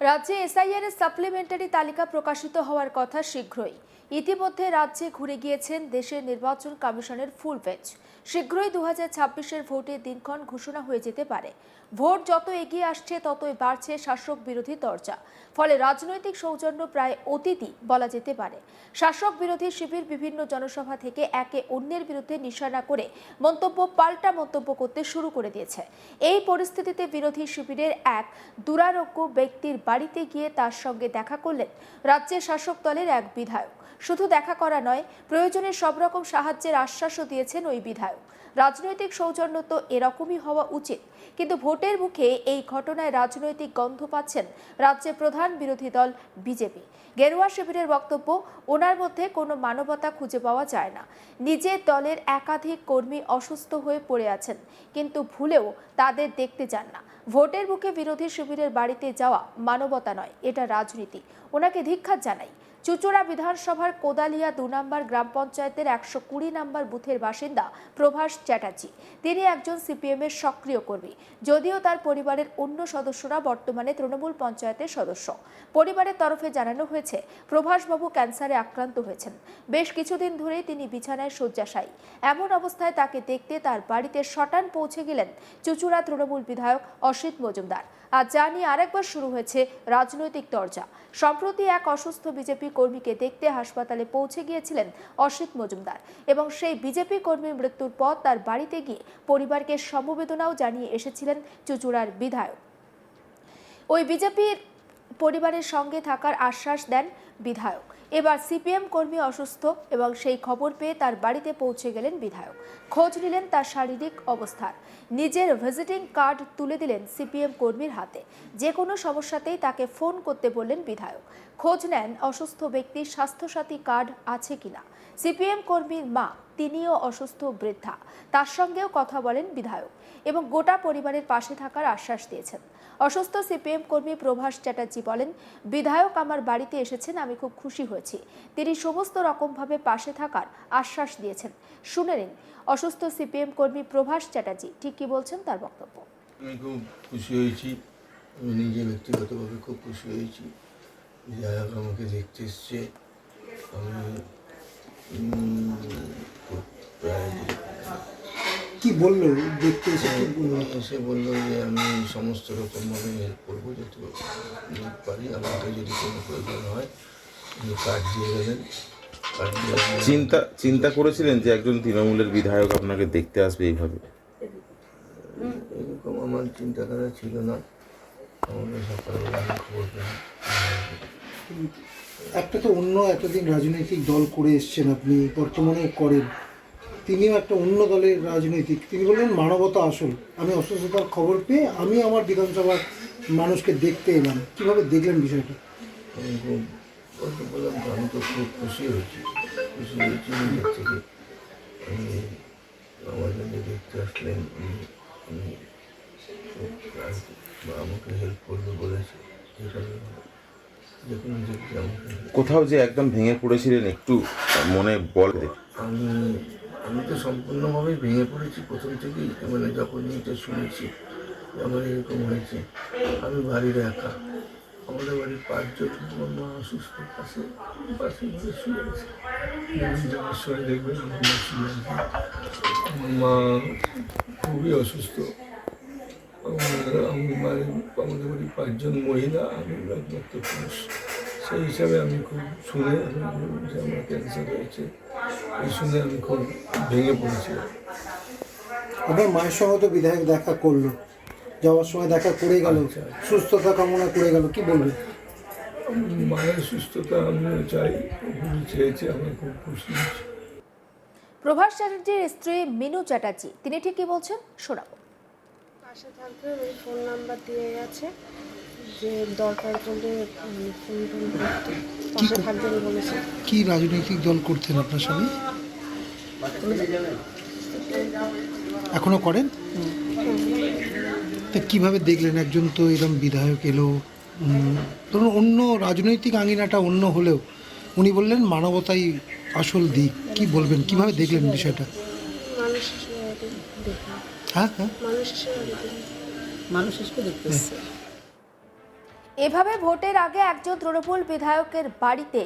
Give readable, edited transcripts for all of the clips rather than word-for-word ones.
রাজ্যে এসআইআর এর সাপ্লিমেন্টারি তালিকা প্রকাশিত হওয়ার কথা শীঘ্রই। ইতিমধ্যে রাজ্যে ঘুরে গিয়েছেন দেশের নির্বাচন কমিশনের ফুল বেঞ্চ। শীঘ্রই 2026-এর ভোটের দিনক্ষণ ঘোষণা হয়ে যেতে পারে। ভোট যত এগিয়ে আসছে ততই বাড়ছে শাসক বিরোধী তরজা। ফলে রাজনৈতিক সৌজন্য প্রায় অতীতই বলা যেতে পারে। শাসক বিরোধী শিবির বিভিন্ন জনসভা থেকে একে অন্যের বিরুদ্ধে নিশানা করে পাল্টা মন্তব্য করতে শুরু করে দিয়েছে। এই পরিস্থিতিতে বিরোধী শিবিরের এক দুরারোগ্য ব্যক্তির বাড়িতে গিয়ে তার সঙ্গে দেখা করলেন রাজ্যের শাসক দলের এক বিধায়ক। শুধু দেখা করা নয়, প্রয়োজনে সব রকম সাহায্যের আশ্বাসও দিয়েছেন ওই বিধায়ক। রাজনৈতিক সৌজন্য তো এরকমই হওয়া উচিত, কিন্তু ভোটের মুখে এই ঘটনায় রাজনৈতিক গন্ধ পাচ্ছেন রাজ্যের প্রধান বিরোধী দল বিজেপি। গেরুয়া শিবিরের বক্তব্য, ওনার মধ্যে কোনো মানবতা খুঁজে পাওয়া যায় না। নিজের দলের একাধিক কর্মী অসুস্থ হয়ে পড়ে আছেন, কিন্তু ভুলেও তাদের দেখতে যান না। ভোটের মুখে বিরোধী শিবিরের বাড়িতে যাওয়া মানবতা নয়, এটা রাজনীতি। ওনাকে ধিক্কার জানাই। চুচুড়া বিধানসভার কোদালিয়া 2 নম্বর গ্রাম পঞ্চায়েতের 120 নম্বর বুথের বাসিন্দা প্রভাস চ্যাটার্জি। তিনি একজন সিপিএমের সক্রিয় কর্মী, যদিও তার পরিবারের অন্য সদস্যরা বর্তমানে তৃণমূল পঞ্চায়েতের সদস্য। পরিবারের তরফে জানানো হয়েছে প্রভাসবাবু ক্যান্সারে আক্রান্ত হয়েছেন। বেশ কিছুদিন ধরেই তিনি বিছানায় শয্যাশায়ী। এমন অবস্থায় তাকে দেখতে তার বাড়িতে শটান পৌঁছে গেলেন চুচুড়া তৃণমূল বিধায়ক অসিত মজুমদার। আর যা নিয়ে আরেকবার শুরু হয়েছে রাজনৈতিক তরজা। সম্প্রতি এক অসুস্থ বিজেপি কর্মীকে দেখতে হাসপাতালে পৌঁছে গিয়েছিলেন অসিত মজুমদার, এবং সেই বিজেপি কর্মীর মৃত্যুর পর তার বাড়িতে গিয়ে পরিবারকে সমবেদনাও জানিয়ে এসেছিলেন চুচুড়ার বিধায়ক। ওই বিজেপির পরিবারের সঙ্গে থাকার আশ্বাস দেন বিধায়ক। এবার সিপিএম কর্মী অসুস্থ এবং সেই খবর পেয়ে তার বাড়িতে পৌঁছে গেলেন বিধায়ক। খোঁজ নিলেন তার শারীরিক অবস্থার। নিজের ভিজিটিং কার্ড তুলে দিলেন সিপিএম কর্মীর হাতে। যে কোনো সমস্যাতেই তাকে ফোন করতে বললেন বিধায়ক। খোঁজ নেন অসুস্থ ব্যক্তির স্বাস্থ্যসাথী কার্ড আছে কিনা। সিপিএম কর্মীর মা, তিনিও অসুস্থ বৃদ্ধা, তার সঙ্গেও কথা বলেন বিধায়ক এবং গোটা পরিবারের পাশে থাকার আশ্বাস দিয়েছেন। অসুস্থ সিপিএম কর্মী প্রভাস চ্যাটার্জি বলেন, বিধায়ক আমার বাড়িতে এসেছেন, আমি খুব খুশি হয়েছি। তিনি সমস্ত রকমভাবে পাশে থাকার আশ্বাস দিয়েছেন। শুনে নিন অসুস্থ সিপিএম কর্মী প্রভাস চ্যাটার্জি ঠিক কি বলছেন তার বক্তব্য। আমি খুব খুশি হয়েছি, আমি নিজে ব্যক্তিগতভাবে খুব খুশি হয়েছি। বিধায়ক আমাকে দেখতে এসছে। আমি প্রায় কি বললো দেখতে এসে? কি বললো? এসে বললো যে আমি সমস্ত রকমভাবে হেল্প করবো, যত পারি। আমাকে যদি কোনো প্রয়োজন হয় উনি কার্ড দিয়ে দেবেন। চিন্তা করেছিলেন যে একজন তৃণমূলের বিধায়ক আপনাকে দেখতে আসবে এইভাবে? এরকম আমার চিন্তাধারা ছিল না। আমাকে সকালবেলা আমি খবর পেলাম। একটা তো অন্য এতদিন রাজনৈতিক দল করে এসছেন, আপনি বর্তমানে করেন, তিনিও একটা অন্য দলের রাজনৈতিক। তিনি বললেন মানবতা আসল। আমি অসুস্থতার খবর পেয়ে আমি আমার বিধানসভার মানুষকে দেখতে এলাম। কীভাবে দেখলেন বিষয়টা? আমি খুব বললাম তো, আমি তো খুব খুশি হয়েছি নিজের থেকে। আমি আমার জন্য দেখতে আসলেন, আমাকে হেল্প করবে বলেছে। দেখুন কোথাও যে একদম ভেঙে পড়েছিলেন, একটু মনে বলে। আমি তো সম্পূর্ণভাবেই ভেঙে পড়েছি প্রথম থেকেই। মানে যখন এটা শুনেছি আমার এরকম হয়েছে, আমি বাড়ির একা। আমাদের বাড়ির 5 জন, আমার মা অসুস্থ, পাশে শুয়ে আছে। শুয়ে দেখবেন আমার মা খুবই অসুস্থ। আমাদের বাড়ির 5 জন মহিলা, আমি একমাত্র পুরুষ। সেই হিসাবে আমি খুব শুনে যে আমার ক্যান্সার হয়েছে, এই শুনে আমি খুব ভেঙে পড়েছিলাম। আপনার মায়ের সঙ্গে তো বিধায়ক দেখা করলো, যাওয়ার সময় দেখা করে গেল, সুস্থতা কামনা করে গেল, কি বলবেন? মায়ের সুস্থতা আমিও চাই, চেয়েছি, আমার খুব খুশি হয়েছে। প্রভাস চ্যাটার্জির স্ত্রী মিনু চ্যাটার্জি তিনি ঠিক কি বলছেন শোনাবো। পাশে থাকবে, ওই ফোন নাম্বার দিয়ে আছে, যে দরকার পড়লে ফোন করতে পাশে থাকবেন বলেছে। কি রাজনৈতিক দল করতেন আপনার স্বামী? এখনো করেন? তা কীভাবে দেখলেন একজন তো এরকম বিধায়ক এলো, ধরুন অন্য রাজনৈতিক আঙিনাটা অন্য হলেও উনি বললেন মানবতাই আসল দিক, কি বলবেন, কিভাবে দেখলেন বিষয়টা? মানুষ হিসেবে দেখতে। হ্যাঁ, এভাবে ভোটের আগে একজন তৃণমূল বিধায়কের বাড়িতে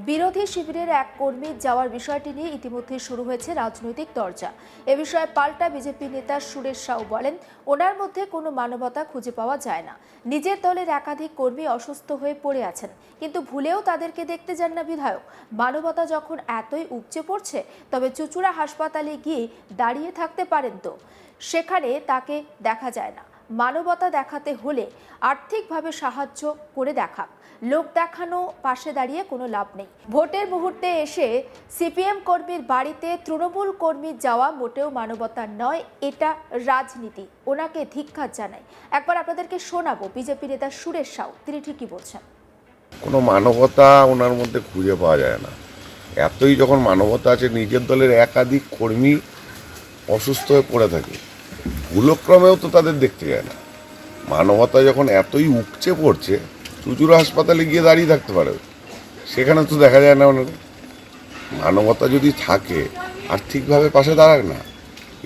বিরোধী শিবিরের এক কর্মী যাওয়ার বিষয়টি নিয়ে ইতিমধ্যে শুরু হয়েছে রাজনৈতিক চর্চা। এ বিষয়ে পাল্টা বিজেপি নেতা সুরেশ সাউ বলেন, ওনার মধ্যে কোনো মানবতা খুঁজে পাওয়া যায় না। নিজের দলের একাধিক কর্মী অসুস্থ হয়ে পড়ে আছেন, কিন্তু ভুলেও তাদেরকে দেখতে যান না বিধায়ক। মানবতা যখন এতই উপচে পড়ছে, তবে চুঁচুড়া হাসপাতালে গিয়ে দাঁড়িয়ে থাকতে পারেন তো, সেখানে তাকে দেখা যায় না। মানবতা দেখাতে হলে আর্থিকভাবে সাহায্য করে দেখাক, লোক দেখানো পাশে দাঁড়িয়ে কোনো লাভ নেই। ভোটের মুহূর্তে এসে সিপিএম কর্মীর বাড়িতে তৃণমূল কর্মী যাওয়া মোটেও মানবতা নয়, এটা রাজনীতি। ওনাকে ধিক্কার জানাই। একবার আপনাদেরকে শোনাবো বিজেপি নেতা সুরেশ সাউ, তিনি ঠিকই বলছেন। কোনো মানবতা ওনার মধ্যে খুঁজে পাওয়া যায় না। এতই যখন মানবতা আছে, নিজের দলের একাধিক কর্মী অসুস্থ হয়ে পড়ে থাকে, ভুলক্রমেও তো তাদের দেখতে যায় না। মানবতা যখন এতই উপচে পড়ছে, চুঁচুড়া হাসপাতালে গিয়ে দাঁড়িয়ে থাকতে পারে, সেখানে তো দেখা যায় না। ওনার মানবতা যদি থাকে, আর্থিকভাবে পাশে দাঁড়াক না।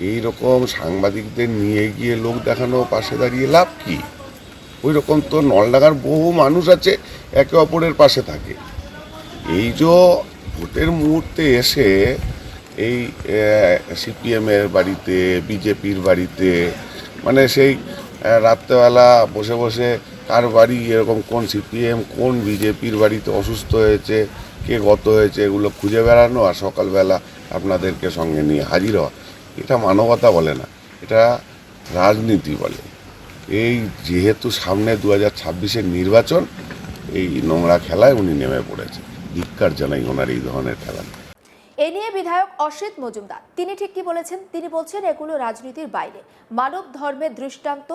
এই রকম সাংবাদিকদের নিয়ে গিয়ে লোক দেখানো, পাশে দাঁড়িয়ে লাভ কি? ওই রকম তো নলডাঙ্গার বহু মানুষ আছে একে অপরের পাশে থাকে। এই যে ভোটের মুহূর্তে এসে এই সিপিএমের বাড়িতে, বিজেপির বাড়িতে, মানে সেই রাত্রেবেলা বসে বসে কার বাড়ি এরকম, কোন সিপিএম কোন বিজেপির বাড়িতে অসুস্থ হয়েছে, কে গত হয়েছে, এগুলো খুঁজে বেড়ানো আর সকালবেলা আপনাদেরকে সঙ্গে নিয়ে হাজির হওয়া, এটা মানবতা বলে না, এটা রাজনীতি বলে। এই যেহেতু সামনে 2026-এর নির্বাচন, এই নোংরা খেলায় উনি নেমে পড়েছে। ধিক্কার জানাই ওনার এই ধরনের খেলা। এ নিয়ে বিধায়ক অসিত মজুমদার তিনি ঠিক কি বলেছেন? তিনি বলছেন, এগুলো রাজনীতির বাইরে, মানব ধর্মের দৃষ্টান্ত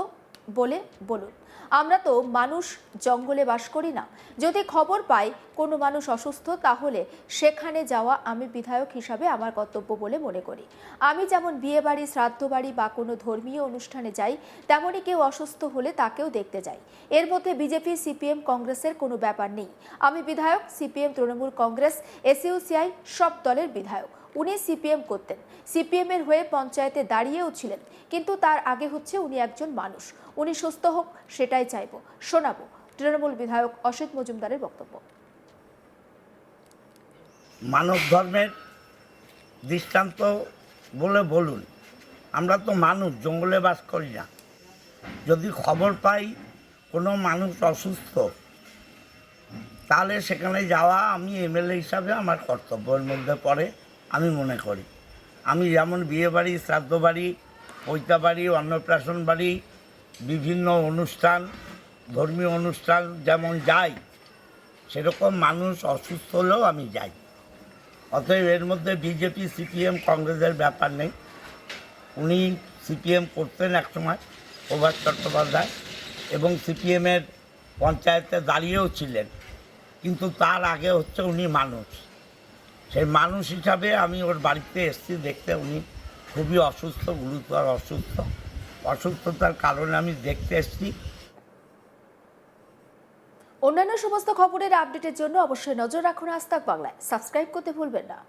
বলে বলুন। আমরা তো মানুষ, জঙ্গলে বাস করি না। যদি খবর পাই কোনো মানুষ অসুস্থ, তাহলে সেখানে যাওয়া আমি বিধায়ক হিসাবে আমার কর্তব্য বলে মনে করি। আমি যেমন বিয়ে বাড়ি, শ্রাদ্ধ বাড়ি বা কোনো ধর্মীয় অনুষ্ঠানে যাই, তেমনই কেউ অসুস্থ হলে তাকেও দেখতে যাই। এর মধ্যে বিজেপি, সিপিএম, কংগ্রেসের কোনো ব্যাপার নেই। আমি বিধায়ক, সিপিএম, তৃণমূল কংগ্রেস, এসইউসিআই সব দলের বিধায়ক। উনি সিপিএম করতেন, সিপিএম এর হয়ে পঞ্চায়েতে দাঁড়িয়েও ছিলেন, কিন্তু তার আগে হচ্ছে উনি একজন মানুষ। উনি সুস্থ হোক, সেটাই চাইবো। শোনাবো তৃণমূল বিধায়ক অসিত মজুমদারের বক্তব্য। মানব ধর্মের দৃষ্টান্ত বলে বলুন। আমরা তো মানুষ, জঙ্গলে বাস করি না। যদি খবর পাই কোনো মানুষ অসুস্থ, তাহলে সেখানে যাওয়া আমি এমএলএ হিসাবে আমার কর্তব্যের মধ্যে পড়ে আমি মনে করি। আমি যেমন বিয়ে বাড়ি, শ্রাদ্ধ বাড়ি, পৈতা বাড়ি, অন্নপ্রাশন বাড়ি, বিভিন্ন অনুষ্ঠান, ধর্মীয় অনুষ্ঠান যেমন যাই, সেরকম মানুষ অসুস্থ হলেও আমি যাই। অতএব এর মধ্যে বিজেপি, সিপিএম, কংগ্রেসের ব্যাপার নেই। উনি সিপিএম করতেন একসময়, প্রভাস চট্টোপাধ্যায়, এবং সিপিএমের পঞ্চায়েতে দাঁড়িয়েও ছিলেন, কিন্তু তার আগে হচ্ছে উনি মানুষ। সেই মানুষ হিসাবে আমি ওর বাড়িতে এসেছি দেখতে। উনি খুবই অসুস্থ, গুরুতর অসুস্থ। অসুস্থতার কারণে আমি দেখতে এসেছি। অন্যান্য সমস্ত খবরের আপডেটের জন্য অবশ্যই নজর রাখুন আজ তাক বাংলায়। সাবস্ক্রাইব করতে ভুলবেন না।